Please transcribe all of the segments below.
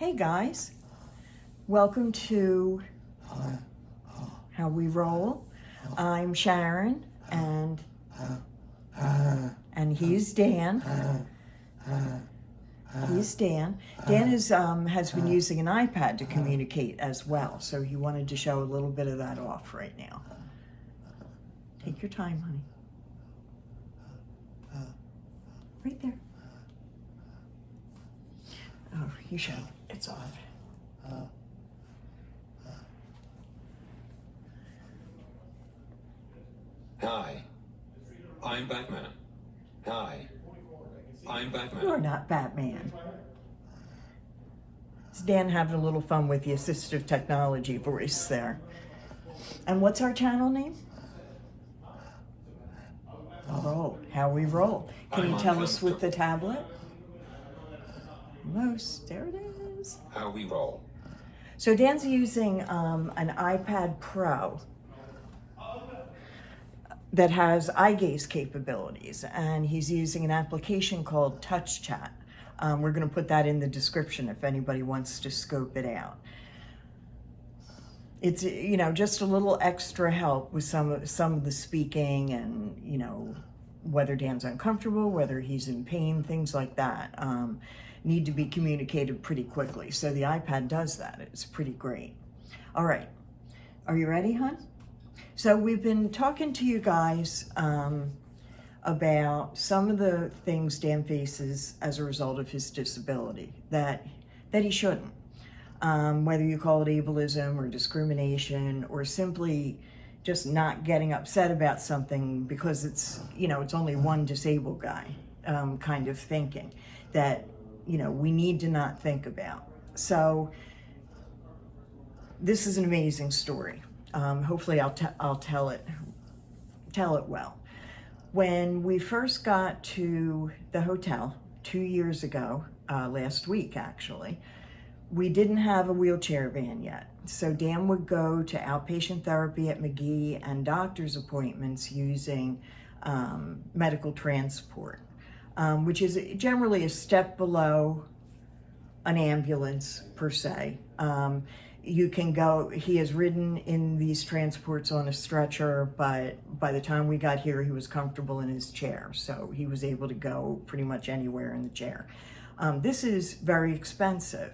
Hey guys, welcome to How We Roll. I'm Sharon and he's Dan. He's Dan. Dan has been using an iPad to communicate as well, so he wanted to show a little bit of that off right now. Take your time, honey. Right there. Oh, you should. It's off. Hi, I'm Batman. Hi, I'm Batman. You're not Batman. It's Dan having a little fun with the assistive technology voice there. And what's our channel name? Roll. How We Roll. Can you tell us with the tablet? Almost. There it is. How We Roll. So Dan's using an iPad Pro that has eye gaze capabilities, and he's using an application called Touch Chat. We're going to put that in the description if anybody wants to scope it out. It's, you know, just a little extra help with some of the speaking, and, you know, whether Dan's uncomfortable, whether he's in pain, things like that need to be communicated pretty quickly. So the iPad does that. It's pretty great. All right, are you ready, hon? So we've been talking to you guys about some of the things Dan faces as a result of his disability that he shouldn't. Whether you call it ableism or discrimination or simply just not getting upset about something because it's, you know, it's only one disabled guy kind of thinking that, you know, we need to not think about. So this is an amazing story. Hopefully I'll tell it well. When we first got to the hotel 2 years ago, last week actually, we didn't have a wheelchair van yet. So Dan would go to outpatient therapy at McGee and doctor's appointments using medical transport, which is generally a step below an ambulance per se. You can go, he has ridden in these transports on a stretcher, but by the time we got here, he was comfortable in his chair. So he was able to go pretty much anywhere in the chair. This is very expensive.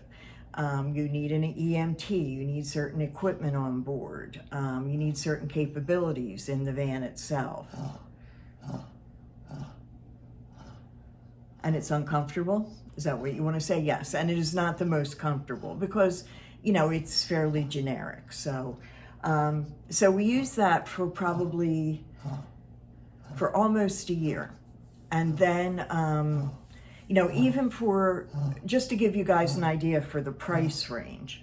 You need an EMT, you need certain equipment on board, you need certain capabilities in the van itself. And it's uncomfortable? Is that what you want to say? Yes, and it is not the most comfortable because, you know, it's fairly generic. So, so we use that for almost a year. And then, you know, even for, just to give you guys an idea for the price range,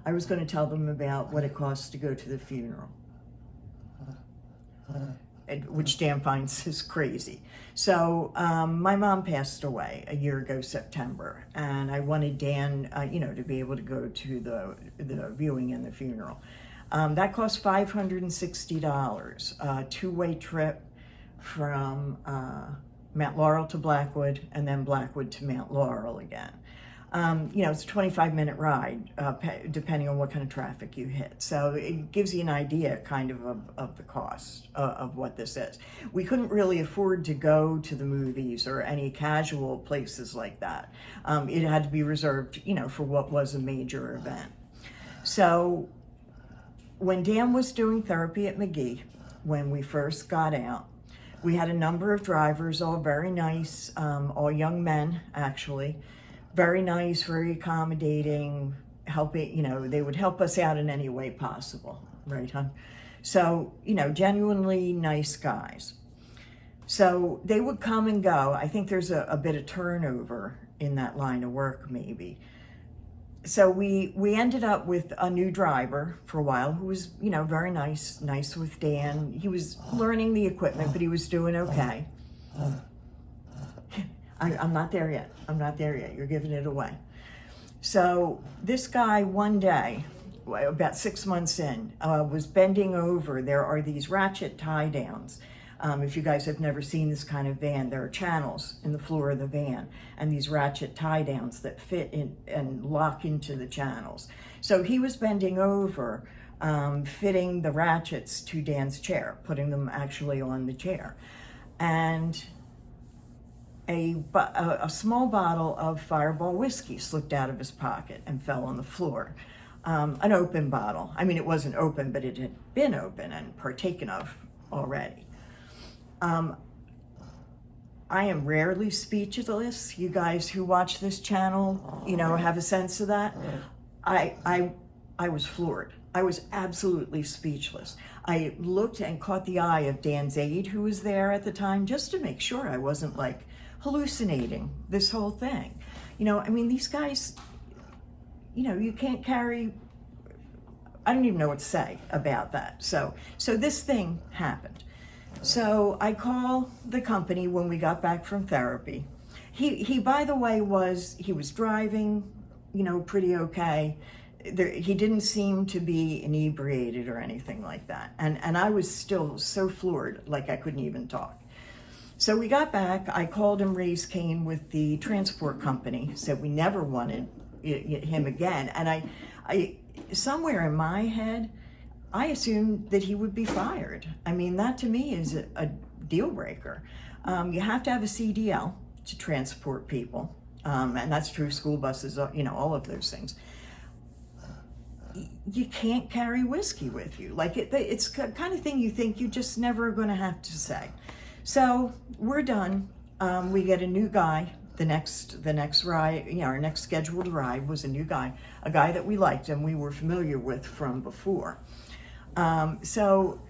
I was going to tell them about what it costs to go to the funeral, which Dan finds is crazy. So my mom passed away a year ago, September, and I wanted Dan, you know, to be able to go to the viewing and the funeral. That cost $560, a two-way trip from Mount Laurel to Blackwood, and then Blackwood to Mount Laurel again. You know, it's a 25-minute ride, depending on what kind of traffic you hit. So it gives you an idea kind of the cost of what this is. We couldn't really afford to go to the movies or any casual places like that. It had to be reserved, you know, for what was a major event. So when Dan was doing therapy at McGee, when we first got out, we had a number of drivers, all very nice, all young men, actually. Very nice, very accommodating, helping, you know, they would help us out in any way possible, right, hon? So, you know, genuinely nice guys. So they would come and go. I think there's a bit of turnover in that line of work, maybe. So we ended up with a new driver for a while who was, you know, very nice with Dan. He was learning the equipment, but he was doing okay. I'm not there yet. I'm not there yet. You're giving it away. So this guy one day, about 6 months in, was bending over. There are these ratchet tie downs If you guys have never seen this kind of van, there are channels in the floor of the van and these ratchet tie downs that fit in and lock into the channels. So he was bending over, fitting the ratchets to Dan's chair, putting them actually on the chair. And a small bottle of Fireball whiskey slipped out of his pocket and fell on the floor. An open bottle. I mean, it wasn't open, but it had been open and partaken of already. I am rarely speechless. You guys who watch this channel, you know, have a sense of that. I was floored. I was absolutely speechless. I looked and caught the eye of Dan's aide who was there at the time just to make sure I wasn't like hallucinating this whole thing. You know, I mean, these guys, you know, you can't carry, I don't even know what to say about that. So this thing happened. So I call the company when we got back from therapy. He by the way, he was driving, you know, pretty okay. He didn't seem to be inebriated or anything like that. And I was still so floored, like I couldn't even talk. So we got back, I called him Raise Cain with the transport company, said we never wanted him again. And I somewhere in my head, I assumed that he would be fired. I mean, that to me is a deal breaker. You have to have a CDL to transport people. And that's true, school buses, you know, all of those things. You can't carry whiskey with you. Like it's the kind of thing you think you're just never going to have to say. So we're done. We get a new guy. The next ride, you know, our next scheduled ride was a new guy, a guy that we liked and we were familiar with from before. So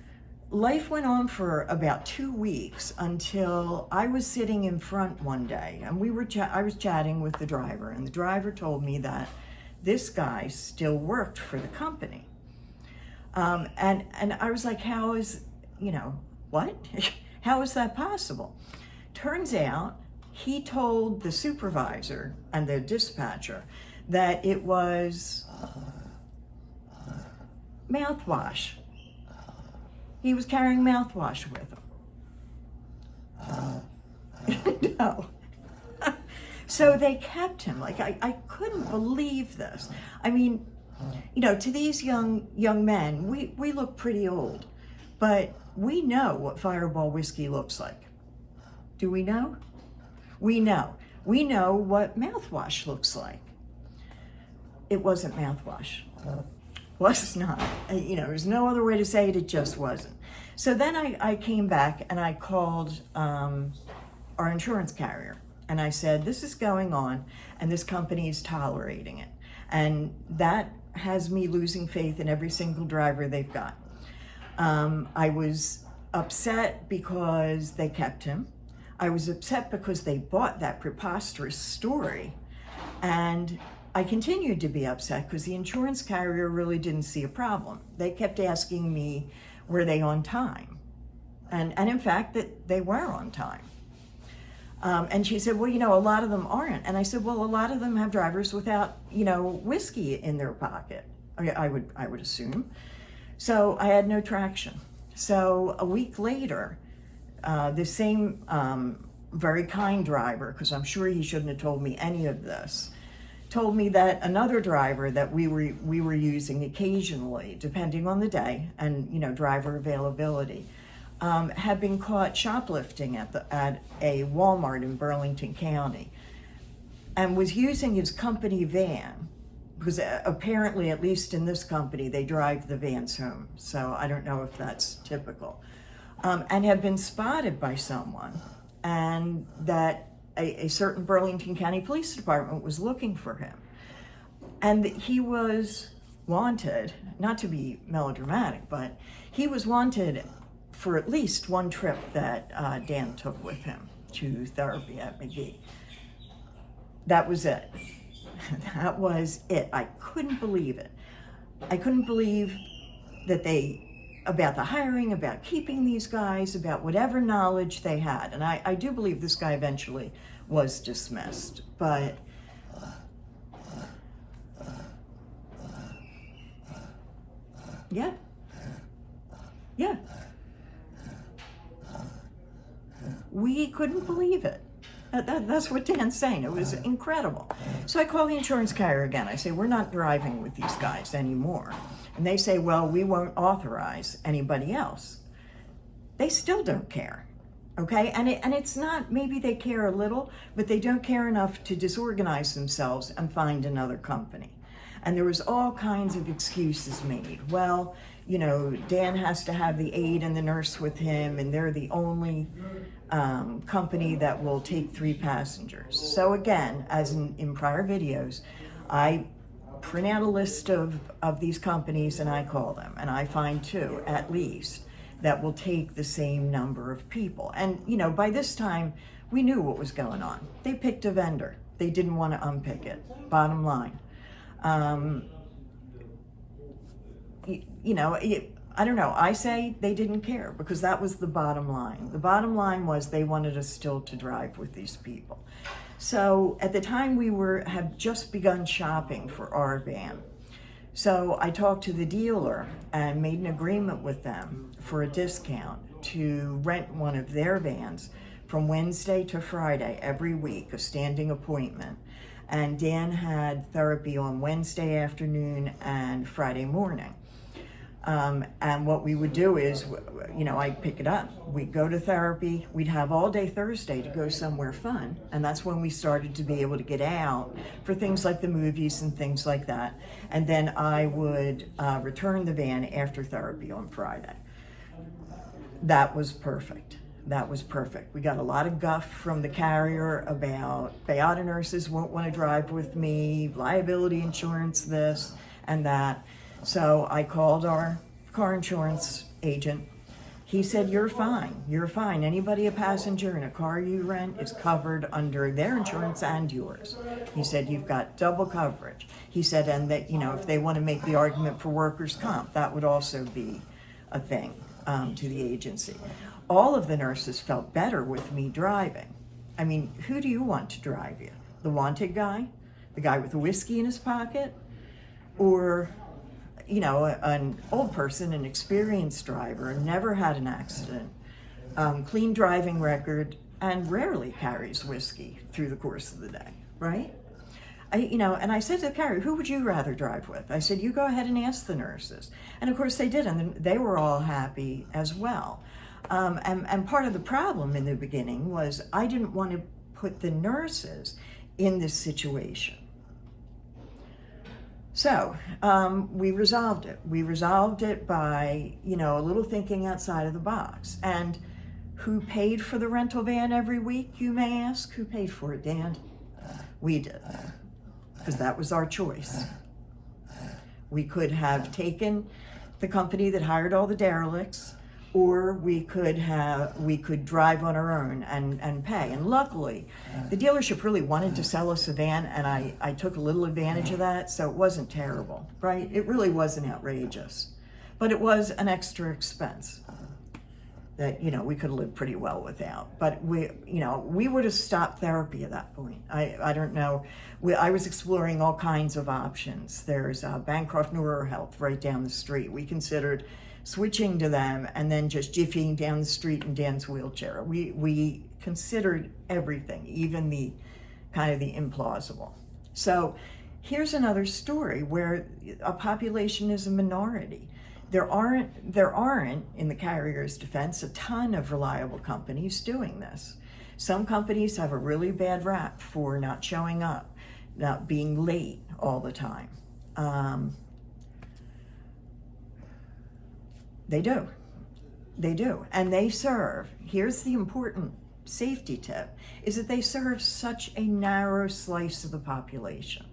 life went on for about 2 weeks until I was sitting in front one day and I was chatting with the driver, and the driver told me that this guy still worked for the company. And I was like, how is, you know, what? How is that possible? Turns out he told the supervisor and the dispatcher that it was mouthwash. He was carrying mouthwash with him. No. So they kept him. Like, I couldn't believe this. I mean, you know, to these young men, we look pretty old, but we know what Fireball whiskey looks like. Do we know? We know. We know what mouthwash looks like. It wasn't mouthwash. Was not. You know, there's no other way to say it. It just wasn't. So then I came back and I called our insurance carrier. And I said, this is going on and this company is tolerating it. And that has me losing faith in every single driver they've got. I was upset because they kept him. I was upset because they bought that preposterous story. And I continued to be upset because the insurance carrier really didn't see a problem. They kept asking me, were they on time? And in fact, that they were on time. And she said, well, you know, a lot of them aren't. And I said, well, a lot of them have drivers without, you know, whiskey in their pocket. I would assume. So I had no traction. So a week later, the same very kind driver, because I'm sure he shouldn't have told me any of this, told me that another driver that we were using occasionally, depending on the day and, you know, driver availability, had been caught shoplifting at a Walmart in Burlington County and was using his company van, because apparently, at least in this company, they drive the vans home. So I don't know if that's typical. And had been spotted by someone, and that a certain Burlington County Police Department was looking for him. And he was wanted, not to be melodramatic, but he was wanted for at least one trip that Dan took with him to therapy at McGee. That was it. That was it. I couldn't believe it. I couldn't believe that about the hiring, about keeping these guys, about whatever knowledge they had. And I do believe this guy eventually was dismissed, but yeah. We couldn't believe it. That's what Dan's saying. It was incredible. So I call the insurance carrier again. I say, we're not driving with these guys anymore. And they say, well, we won't authorize anybody else. They still don't care. Okay, and it's not, maybe they care a little, but they don't care enough to disorganize themselves and find another company. And there was all kinds of excuses made. Well, you know, Dan has to have the aide and the nurse with him, and they're the only company that will take 3 passengers. So again, as in prior videos, I print out a list of these companies and I call them, and I find 2 at least that will take the same number of people. And, you know, by this time, we knew what was going on. They picked a vendor. They didn't want to unpick it, bottom line. You know, I don't know. I say they didn't care because that was the bottom line. The bottom line was they wanted us still to drive with these people. So at the time we had just begun shopping for our van. So I talked to the dealer and made an agreement with them for a discount to rent one of their vans from Wednesday to Friday every week, a standing appointment. And Dan had therapy on Wednesday afternoon and Friday morning. And what we would do is, you know, I'd pick it up. We'd go to therapy. We'd have all day Thursday to go somewhere fun. And that's when we started to be able to get out for things like the movies and things like that. And then I would return the van after therapy on Friday. That was perfect. That was perfect. We got a lot of guff from the carrier about Bayada nurses won't want to drive with me, liability insurance, this and that. So I called our car insurance agent. He said, you're fine. You're fine. Anybody a passenger in a car you rent is covered under their insurance and yours. He said, you've got double coverage. He said, and that, you know, if they want to make the argument for workers' comp, that would also be a thing to the agency. All of the nurses felt better with me driving. I mean, who do you want to drive you? The wanted guy? The guy with the whiskey in his pocket? Or, you know, an old person, an experienced driver, never had an accident, clean driving record, and rarely carries whiskey through the course of the day, right? You know, and I said to the carrier, who would you rather drive with? I said, you go ahead and ask the nurses. And of course they did, and they were all happy as well. And part of the problem in the beginning was I didn't want to put the nurses in this situation. So we resolved it. We resolved it by, you know, a little thinking outside of the box. And who paid for the rental van every week, you may ask? Who paid for it, Dan? We did, because that was our choice. We could have taken the company that hired all the derelicts, or we could drive on our own and pay. And luckily, the dealership really wanted to sell us a van, and I took a little advantage of that, so it wasn't terrible, right? It really wasn't outrageous, but it was an extra expense that, you know, we could have lived pretty well without. But we would have stopped therapy at that point. I don't know. I was exploring all kinds of options. There's Bancroft NeuroHealth right down the street. We considered switching to them and then just jiffying down the street in Dan's wheelchair. We considered everything, even the kind of the implausible. So here's another story where a population is a minority. There aren't, in the carrier's defense, a ton of reliable companies doing this. Some companies have a really bad rap for not showing up, not being late all the time. They do. And they serve, here's the important safety tip, is that they serve such a narrow slice of the population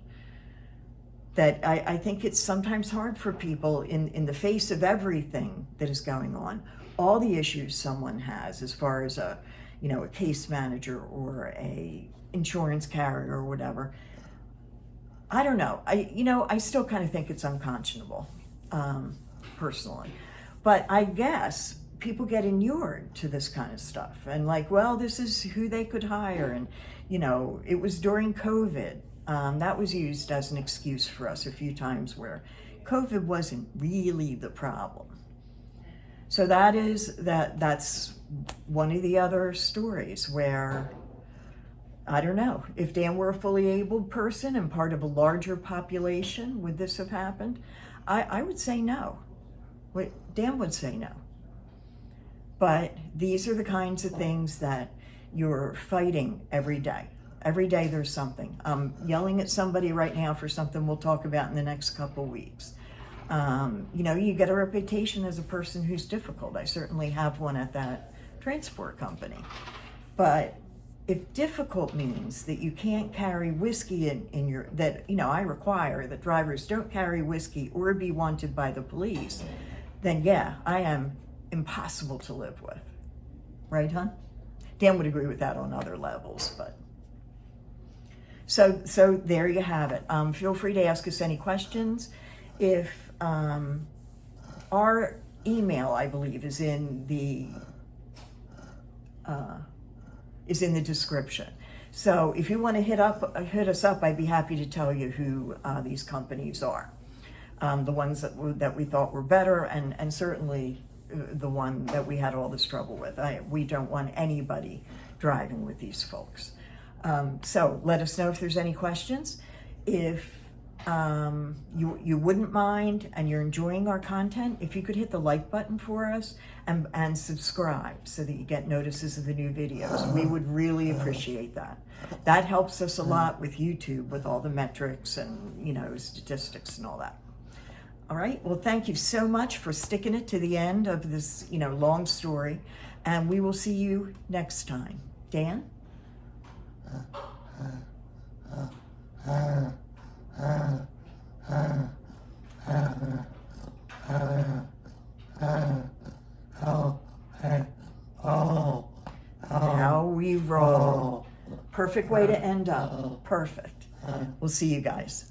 that I think it's sometimes hard for people in the face of everything that is going on, all the issues someone has as far as a case manager or a insurance carrier or whatever. I don't know. I still kind of think it's unconscionable, personally. But I guess people get inured to this kind of stuff and like, well, this is who they could hire. And, it was during COVID. That was used as an excuse for us a few times where COVID wasn't really the problem. So that's one of the other stories where, I don't know, if Dan were a fully abled person and part of a larger population, would this have happened? I would say no. Dan would say no. But these are the kinds of things that you're fighting every day. Every day there's something. I'm yelling at somebody right now for something we'll talk about in the next couple weeks. You know, you get a reputation as a person who's difficult. I certainly have one at that transport company. But if difficult means that you can't carry whiskey in your, that, you know, I require that drivers don't carry whiskey or be wanted by the police, then yeah, I am impossible to live with. Right, hon? Dan would agree with that on other levels, but. So there you have it. Feel free to ask us any questions. If our email, I believe, is in the description. So if you want to hit us up, I'd be happy to tell you who these companies are. The ones that we thought were better, and certainly the one that we had all this trouble with. We don't want anybody driving with these folks. So let us know if there's any questions. If you wouldn't mind and you're enjoying our content, if you could hit the like button for us and subscribe so that you get notices of the new videos. We would really appreciate that. That helps us a lot with YouTube, with all the metrics and, you know, statistics and all that. All right, well, thank you so much for sticking it to the end of this, you know, long story, and we will see you next time. Dan? How we roll. Perfect way to end up. Perfect. We'll see you guys.